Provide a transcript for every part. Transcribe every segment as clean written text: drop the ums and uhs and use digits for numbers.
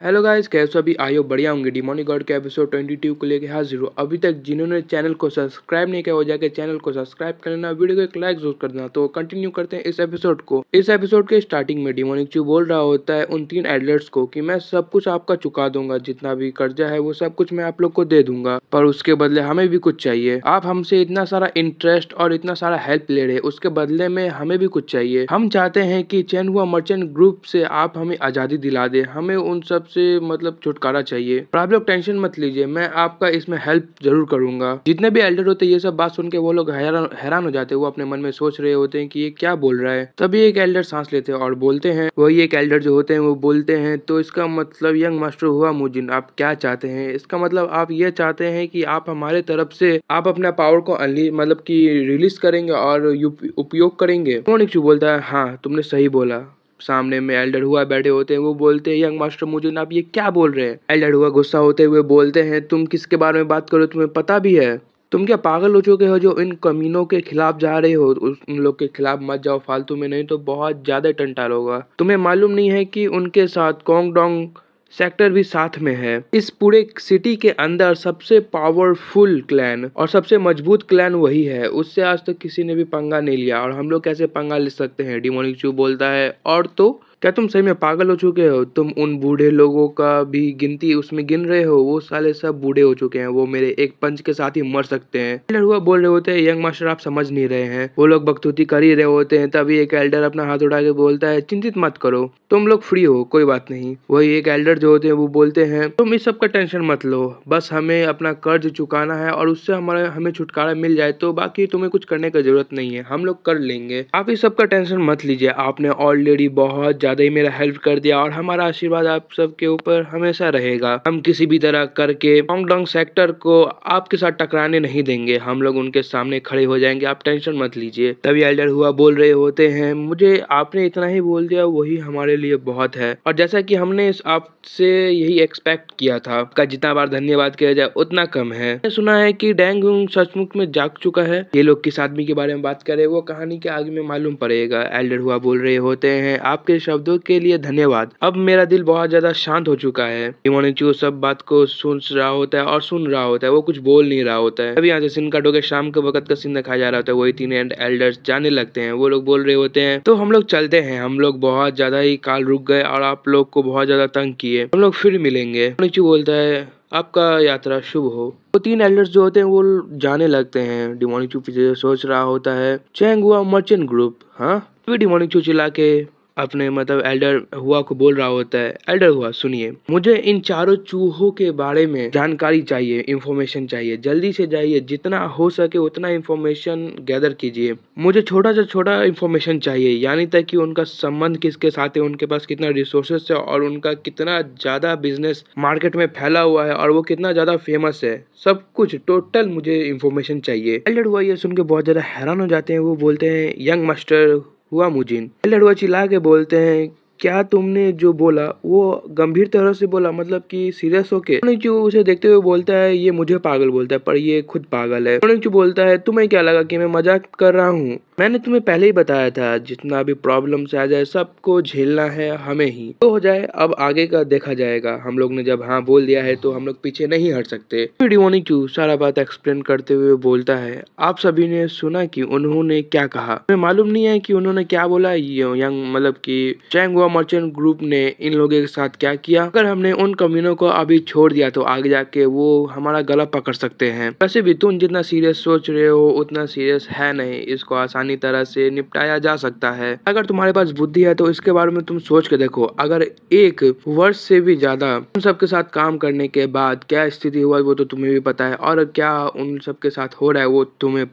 Hello guys, कैसे अभी आयो बढ़िया होंगे। डिमोनिक गॉड के एपिसोड 22 को लेके हाजिर हूँ। अभी तक जिन्होंने चैनल को सब्सक्राइब नहीं किया हो जाके चैनल को सब्सक्राइब कर लेना, वीडियो को एक लाइक जरूर कर देना। तो कंटिन्यू करते हैं इस एपिसोड को। इस एपिसोड के स्टार्टिंग में डिमोनिक चू बोल रहा होता है उन तीन एडलर्स को कि मैं सब कुछ आपका चुका दूंगा, जितना भी कर्जा है वो सब कुछ मैं आप लोग को दे दूंगा, पर उसके बदले हमें भी कुछ चाहिए। आप हमसे इतना सारा इंटरेस्ट और इतना सारा हेल्प ले रहे, उसके बदले में हमें भी कुछ चाहिए। हम चाहते हैं कि चैन हुआ मर्चेंट ग्रुप से आप हमें आजादी दिला दे, हमें उन सब से मतलब छुटकारा चाहिए। पर आप लोग टेंशन मत लीजिए, मैं आपका इसमें हेल्प जरूर करूंगा। जितने भी एल्डर होते हैं ये सब बात सुन के वो लोग हैरान हो जाते हैं। वो अपने मन में सोच रहे होते हैं कि ये क्या बोल रहा है। तभी एक एल्डर सांस लेते हैं और बोलते हैं, वही एक एल्डर जो होते हैं वो बोलते हैं, तो इसका मतलब यंग मास्टर हुआ मुजिन, आप क्या चाहते हैं? इसका मतलब आप ये चाहते हैं कि आप हमारे तरफ से आप अपना पावर को मतलब कि रिलीज करेंगे और उपयोग करेंगे। मोनिक्चू बोलता है, हाँ तुमने सही बोला। सामने में एल्डर हुआ बैठे होते हैं, वो बोलते हैं, यंग मास्टर मुझे आप ये क्या बोल रहे हैं? एल्डर हुआ गुस्सा होते हुए बोलते हैं, तुम किसके बारे में बात करो, तुम्हें पता भी है? तुम क्या पागल हो चुके हो जो इन कमीनों के खिलाफ जा रहे हो? उन लोग के खिलाफ मत जाओ फालतू में, नहीं तो बहुत ज्यादा टंटाल होगा। तुम्हें मालूम नहीं है कि उनके साथ कोंगडोंग सेक्टर भी साथ में है। इस पूरे सिटी के अंदर सबसे पावरफुल क्लैन और सबसे मजबूत क्लैन वही है, उससे आज तक किसी ने भी पंगा नहीं लिया, और हम लोग कैसे पंगा ले सकते हैं? डिमोनिक चू बोलता है, और तो क्या तुम सही में पागल हो चुके हो? तुम उन बूढ़े लोगों का भी गिनती उसमें गिन रहे हो? वो साले सब बूढ़े हो चुके हैं, वो मेरे एक पंच के साथ ही मर सकते हैं। एल्डर हुआ बोल रहे होते हैं, यंग मास्टर आप समझ नहीं रहे हैं, वो लोग बकचोदी कर ही रहे होते हैं। तभी एक एल्डर अपना हाथ उठा के बोलता है, चिंतित मत करो, तुम लोग फ्री हो, कोई बात नहीं। वही एक एल्डर जो होते हैं वो बोलते हैं, तुम इस सब का टेंशन मत लो, बस हमें अपना कर्ज चुकाना है और उससे हमें छुटकारा मिल जाए तो बाकी तुम्हें कुछ करने की जरूरत नहीं है, हम लोग कर लेंगे। आप इस सब का टेंशन मत लीजिए, आपने ऑलरेडी बहुत ज्यादा ही मेरा हेल्प कर दिया और हमारा आशीर्वाद आप सबके ऊपर हमेशा रहेगा। हम किसी भी तरह करके कोंगडोंग सेक्टर को आपके साथ टकराने नहीं देंगे, हम लोग उनके सामने खड़े हो जाएंगे, आप टेंशन मत लीजिए। तभी एल्डर हुआ बोल रहे होते हैं, मुझे आपने इतना ही बोल दिया वही हमारे लिए बहुत है, और जैसा कि हमने आपसे यही एक्सपेक्ट किया था, आपका जितना बार धन्यवाद किया जाए उतना कम है। मैंने सुना है कि डैंग सचमुच में जाग चुका है। ये लोग किस आदमी के बारे में बात कर रहे हैं वो कहानी के आगे में मालूम पड़ेगा। एल्डर हुआ बोल रहे होते हैं, आपके शब्दों के लिए धन्यवाद, अब मेरा दिल बहुत ज्यादा शांत हो चुका है। इमोनिचू सब बात को सुन रहा होता है और सुन रहा होता है, वो कुछ बोल नहीं रहा होता है। अभी यहाँ से सीन काटो के शाम के वक्त का सीन दिखाया जा रहा होता है। वही तीन एल्डर्स जाने लगते हैं, वो लोग बोल रहे होते हैं, तो हम लोग चलते हैं, हम लोग बहुत ज्यादा ही काल रुक गए और आप लोग को बहुत ज्यादा तंग किए, हम लोग फिर मिलेंगे। इमोनिचू बोलता है, आपका यात्रा शुभ हो। वो तीन एल्डर्स जो होते हैं वो जाने लगते हैं। डिमोनिचू पीछे सोच रहा होता है, चैंग हुआ मर्चेंट ग्रुप, हाँ? डिमोनिचू चिल्ला के अपने मतलब एल्डर हुआ को बोल रहा होता है, एल्डर हुआ सुनिए, मुझे इन चारों चूहों के बारे में जानकारी चाहिए, इंफॉर्मेशन चाहिए, जल्दी से जाइए, जितना हो सके उतना इंफॉर्मेशन गैदर कीजिए। मुझे छोटा से छोटा इंफॉर्मेशन चाहिए, यानी तक कि उनका संबंध किसके साथ है, उनके पास कितना रिसोर्सेस है और उनका कितना ज्यादा बिजनेस मार्केट में फैला हुआ है और वो कितना ज्यादा फेमस है, सब कुछ टोटल मुझे इंफॉर्मेशन चाहिए। एल्डर हुआ ये सुन के बहुत ज्यादा हैरान हो जाते हैं। वो बोलते हैं, यंग मास्टर हुआ मुजिन। लड़ुआ चिल्ला के बोलते हैं, क्या तुमने जो बोला वो गंभीर तरह से बोला, मतलब कि सीरियस होके? जो उसे देखते हुए बोलता है, ये मुझे पागल बोलता है पर ये खुद पागल है। जो बोलता है, तुम्हें क्या लगा कि मैं मजाक कर रहा हूँ? मैंने तुम्हें पहले ही बताया था, जितना भी प्रॉब्लम से आ जाए सबको झेलना है हमें ही, तो हो जाए, अब आगे का देखा जाएगा। हम लोग ने जब हाँ बोल दिया है तो हम लोग पीछे नहीं हट सकते। डिमोनिक सारा बात एक्सप्लेन करते हुए बोलता है, आप सभी ने सुना कि उन्होंने क्या कहा? हमें मालूम नहीं है कि उन्होंने क्या बोला। यंग मतलब कि चैंग हुआ मर्चेंट ग्रुप ने इन लोगों के साथ क्या किया। अगर हमने उन कमीनों को अभी छोड़ दिया तो आगे जाके वो हमारा गला पकड़ सकते हैं। वैसे भी तुम जितना सीरियस सोच रहे हो उतना सीरियस है नहीं, इसको आसानी तरह से निपटाया जा सकता है। अगर तुम्हारे पास बुद्धि है तो इसके बारे में तुम सोच के देखो, अगर एक वर्ष से भी ज्यादा उन सबके साथ काम करने के बाद क्या स्थिति हुआ वो तो तुम्हें भी पता है, और क्या उन सबके साथ हो रहा है वो तुम्हें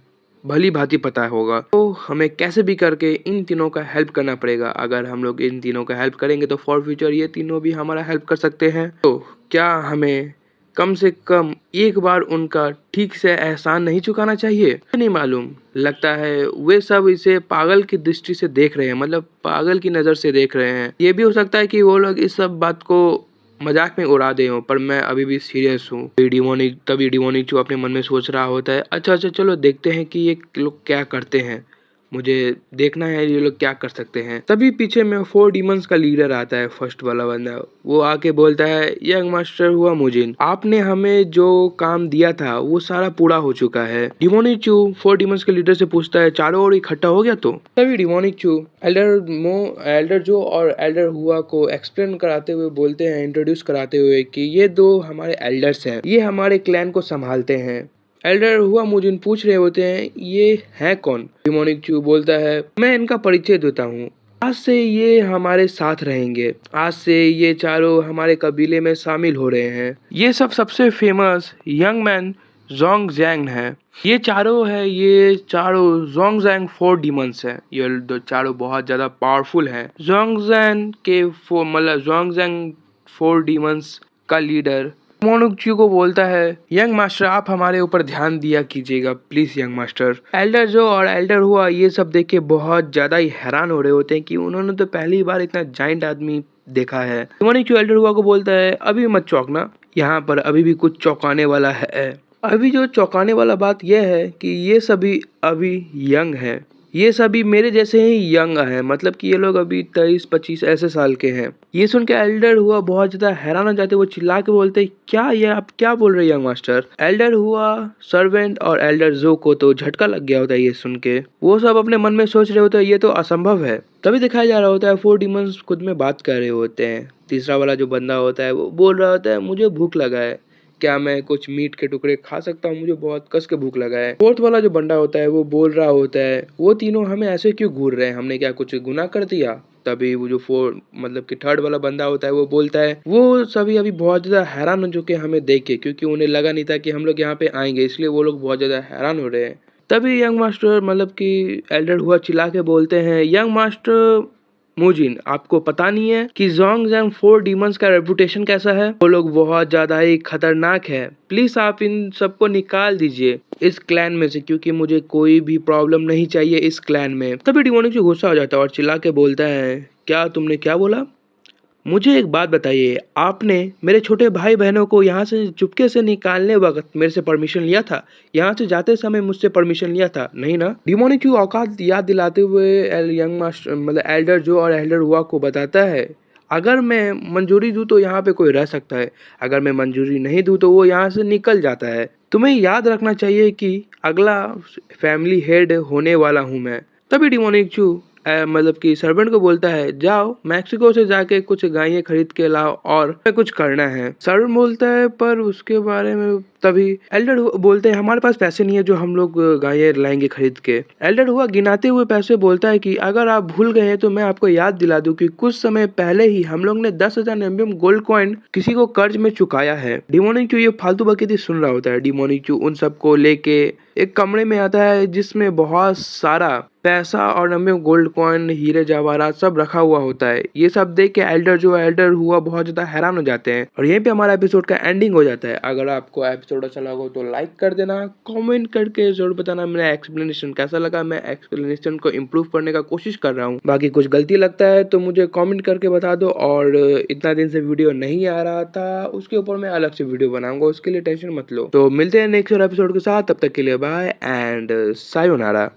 भली भांति पता होगा। तो हमें कैसे भी करके इन तीनों का हेल्प करना पड़ेगा। अगर हम लोग इन तीनों का हेल्प करेंगे तो फॉर फ्यूचर ये तीनों भी हमारा हेल्प कर सकते हैं। तो क्या हमें कम से कम एक बार उनका ठीक से एहसान नहीं चुकाना चाहिए? नहीं मालूम, लगता है वे सब इसे पागल की दृष्टि से देख रहे हैं, मतलब पागल की नजर से देख रहे हैं। ये भी हो सकता है कि वो लोग इस सब बात को मजाक में उड़ा दे हो, पर मैं अभी भी सीरियस हूँ। तभी डिमोनिक जो अपने मन में सोच रहा होता है, अच्छा चलो देखते हैं कि ये लोग क्या करते हैं। मुझे देखना है ये लोग क्या कर सकते हैं। तभी पीछे में 4 डीमंस का लीडर आता है, फर्स्ट वाला बंदा। वो आके बोलता है, यंग मास्टर हुआ मुजिन, आपने हमें जो काम दिया था वो सारा पूरा हो चुका है। डिमोनिचू 4 डीमंस के लीडर से पूछता है, चारों ओर इकट्ठा हो गया तो? तभी डिमोनिचू एल्डर जो और एल्डर हुआ को एक्सप्लेन कराते हुए बोलते हैं, इंट्रोड्यूस कराते हुए कि ये दो हमारे एल्डर्स हैं, ये हमारे क्लैन को संभालते हैं। एल्डर हुआ मुजिन पूछ रहे होते हैं, ये है कौन? डिमोनिक चू बोलता है, मैं इनका परिचय देता हूँ। आज से ये हमारे साथ रहेंगे, आज से ये चारों हमारे कबीले में शामिल हो रहे हैं। ये सबसे फेमस यंग मैन जोंग जैंग है। ये चारों है, ये चारों जोंग जैंग 4 डीमंस है। ये दो चारों बहुत ज्यादा पावरफुल है। जोंग जैंग के जोंग जैंग 4 डीमंस का लीडर मोनुकचू को बोलता है, यंग मास्टर आप हमारे ऊपर ध्यान दिया कीजिएगा प्लीज यंग मास्टर। एल्डर जो और एल्डर हुआ ये सब देख के बहुत ज्यादा ही हैरान हो रहे होते हैं कि उन्होंने तो पहली बार इतना जाइंट आदमी देखा है। मोनुकचू एल्डर हुआ को बोलता है, अभी मत चौंकना, यहाँ पर अभी भी कुछ चौंकाने वाला है। अभी जो चौंकाने वाला बात यह है कि ये सभी अभी यंग है, ये सभी मेरे जैसे ही यंग हैं, मतलब कि ये लोग अभी 23-25 ऐसे साल के हैं। ये सुन के एल्डर हुआ बहुत ज्यादा हैरान हो जाते, वो चिल्ला के बोलते, क्या ये आप क्या बोल रहे हैं यंग मास्टर? एल्डर हुआ, सर्वेंट और एल्डर जो को तो झटका लग गया होता है ये सुन के। वो सब अपने मन में सोच रहे होते हैं, ये तो असंभव है। तभी दिखाया जा रहा होता है 4 डीमंस खुद में बात कर रहे होते हैं। तीसरा वाला जो बंदा होता है वो बोल रहा होता है, मुझे भूख लगा है, क्या मैं कुछ मीट के टुकड़े खा सकता हूँ? मुझे बहुत कस के भूख लगा है। फोर्थ वाला जो बंदा होता है वो बोल रहा होता है, वो तीनों हमें ऐसे क्यों घूर रहे हैं, हमने क्या कुछ गुनाह कर दिया? तभी वो जो मतलब कि थर्ड वाला बंदा होता है वो बोलता है, वो सभी अभी बहुत ज्यादा हैरान हो चुके हमें देख के, क्योंकि उन्हें लगा नहीं था कि हम लोग यहाँ पे आएंगे, इसलिए वो लोग बहुत ज्यादा हैरान हो रहे हैं। तभी यंग मास्टर मतलब कि एल्डर हुआ चिल्ला के बोलते हैं, यंग मास्टर मुजिन, आपको पता नहीं है कि जोंग जैंग 4 डीमंस का रेपुटेशन कैसा है? वो लोग बहुत ज्यादा ही खतरनाक है। प्लीज आप इन सबको निकाल दीजिए इस क्लैन में से, क्योंकि मुझे कोई भी प्रॉब्लम नहीं चाहिए इस क्लैन में। तभी डिमोनिक से गुस्सा हो जाता है और चिल्ला के बोलता है, क्या तुमने क्या बोला? मुझे एक बात बताइए, आपने मेरे छोटे भाई बहनों को यहाँ से चुपके से निकालने वक्त मेरे से परमिशन लिया था? यहाँ से जाते समय मुझसे परमिशन लिया था, नहीं ना? डिमोनिक की औकात याद दिलाते हुए यंग मास्टर मतलब एल्डर जो और एल्डर हुआ को बताता है, अगर मैं मंजूरी दूं तो यहाँ पे कोई रह सकता है, अगर मैं मंजूरी नहीं दूं तो वो यहाँ से निकल जाता है। तुम्हें याद रखना चाहिए कि अगला फैमिली हेड होने वाला हूँ मैं। तभी डिमोनिक चू मतलब कि सर्वेंट को बोलता है, जाओ मैक्सिको से जाके कुछ गायें खरीद के लाओ और कुछ करना है। सर्वेंट बोलता है, पर उसके बारे में तभी एल्डर बोलते हैं, हमारे पास पैसे नहीं है जो हम लोग गायें लाएंगे खरीद के। एल्डर हुआ गिनाते हुए पैसे बोलता है कि अगर आप भूल गए हैं तो मैं आपको याद दिला दूं कि कुछ समय पहले ही हम लोग ने 10,000 एमबीएम गोल्ड कॉइन किसी को कर्ज में चुकाया है। डिमोनिक चू ये फालतू बकैती सुन रहा होता है। डिमोनिक चू उन सबको लेके एक कमरे में आता है जिसमें बहुत सारा पैसा और नंबर गोल्ड कॉइन, हीरे जवाहरात सब रखा हुआ होता है। ये सब देख के एल्डर हुआ बहुत ज्यादा हैरान हो जाते हैं और यहीं पे हमारा एपिसोड का एंडिंग हो जाता है। अगर आपको एपिसोड अच्छा लगा हो तो लाइक कर देना, कमेंट करके जरूर बताना मेरा एक्सप्लेनेशन कैसा लगा। मैं एक्सप्लेनेशन को इम्प्रूव करने का कोशिश कर रहा हूँ, बाकी कुछ गलती लगता है तो मुझे कमेंट करके बता दो। और इतना दिन से वीडियो नहीं आ रहा था, उसके ऊपर मैं अलग से वीडियो बनाऊंगा, उसके लिए टेंशन मत लो। तो मिलते हैं नेक्स्ट एपिसोड के साथ, तब तक के लिए बाय एंड सायोनारा।